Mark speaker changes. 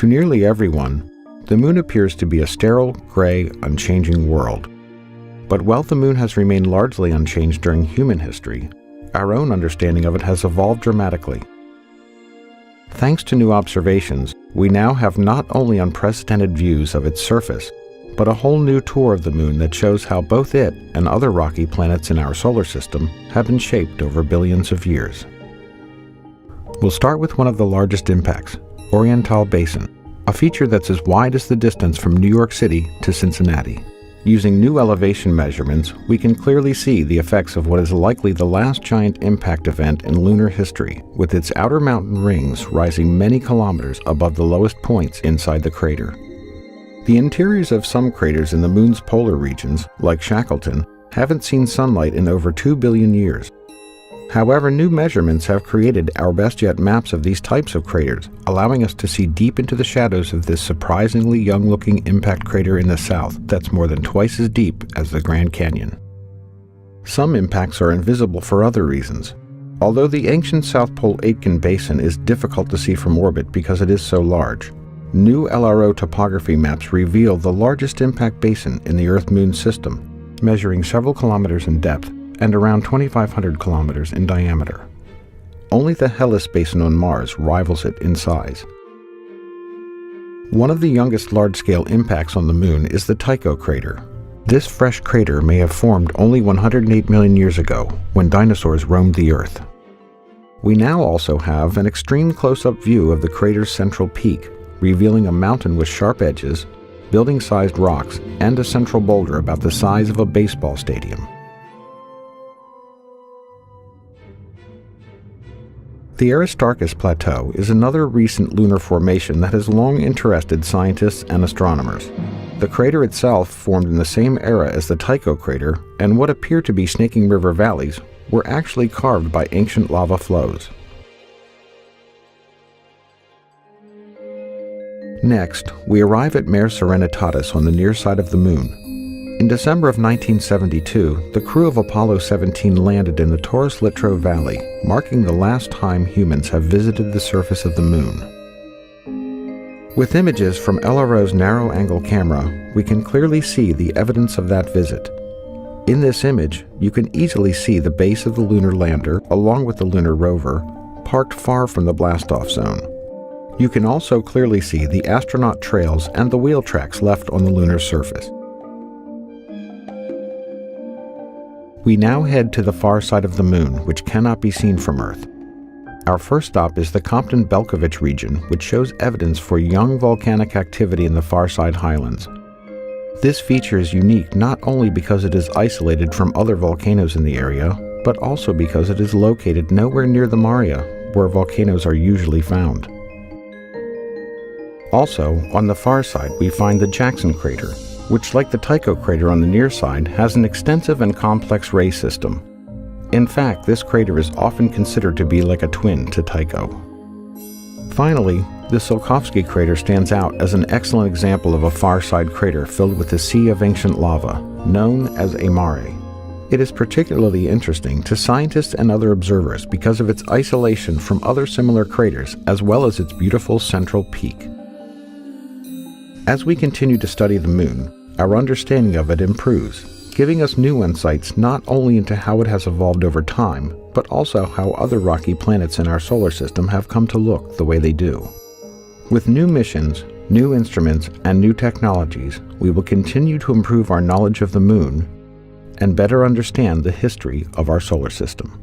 Speaker 1: To nearly everyone, the Moon appears to be a sterile, gray, unchanging world. But while the Moon has remained largely unchanged during human history, our own understanding of it has evolved dramatically. Thanks to new observations, we now have not only unprecedented views of its surface, but a whole new tour of the Moon that shows how both it and other rocky planets in our solar system have been shaped over billions of years. We'll start with one of the largest impacts, Oriental Basin, a feature that's as wide as the distance from New York City to Cincinnati. Using new elevation measurements, we can clearly see the effects of what is likely the last giant impact event in lunar history, with its outer mountain rings rising many kilometers above the lowest points inside the crater. The interiors of some craters in the Moon's polar regions, like Shackleton, haven't seen sunlight in over 2 billion years. However, new measurements have created our best yet maps of these types of craters, allowing us to see deep into the shadows of this surprisingly young-looking impact crater in the south that's more than twice as deep as the Grand Canyon. Some impacts are invisible for other reasons. Although the ancient South Pole Aitken Basin is difficult to see from orbit because it is so large, new LRO topography maps reveal the largest impact basin in the Earth-Moon system, measuring several kilometers in depth and around 2,500 kilometers in diameter. Only the Hellas Basin on Mars rivals it in size. One of the youngest large-scale impacts on the Moon is the Tycho crater. This fresh crater may have formed only 108 million years ago, when dinosaurs roamed the Earth. We now also have an extreme close-up view of the crater's central peak, revealing a mountain with sharp edges, building-sized rocks, and a central boulder about the size of a baseball stadium. The Aristarchus Plateau is another recent lunar formation that has long interested scientists and astronomers. The crater itself formed in the same era as the Tycho crater, and what appear to be snaking river valleys were actually carved by ancient lava flows. Next, we arrive at Mare Serenitatis on the near side of the Moon. In December of 1972, the crew of Apollo 17 landed in the Taurus Littrow Valley, marking the last time humans have visited the surface of the Moon. With images from LRO's narrow-angle camera, we can clearly see the evidence of that visit. In this image, you can easily see the base of the lunar lander, along with the lunar rover, parked far from the blastoff zone. You can also clearly see the astronaut trails and the wheel tracks left on the lunar surface. We now head to the far side of the Moon, which cannot be seen from Earth. Our first stop is the Compton-Belkovich region, which shows evidence for young volcanic activity in the far side highlands. This feature is unique not only because it is isolated from other volcanoes in the area, but also because it is located nowhere near the Maria, where volcanoes are usually found. Also, on the far side, we find the Jackson crater, which, like the Tycho crater on the near side, has an extensive and complex ray system. In fact, this crater is often considered to be like a twin to Tycho. Finally, the Tsiolkovsky crater stands out as an excellent example of a far-side crater filled with a sea of ancient lava, known as a mare. It is particularly interesting to scientists and other observers because of its isolation from other similar craters, as well as its beautiful central peak. As we continue to study the Moon, our understanding of it improves, giving us new insights not only into how it has evolved over time, but also how other rocky planets in our solar system have come to look the way they do. With new missions, new instruments, and new technologies, we will continue to improve our knowledge of the Moon and better understand the history of our solar system.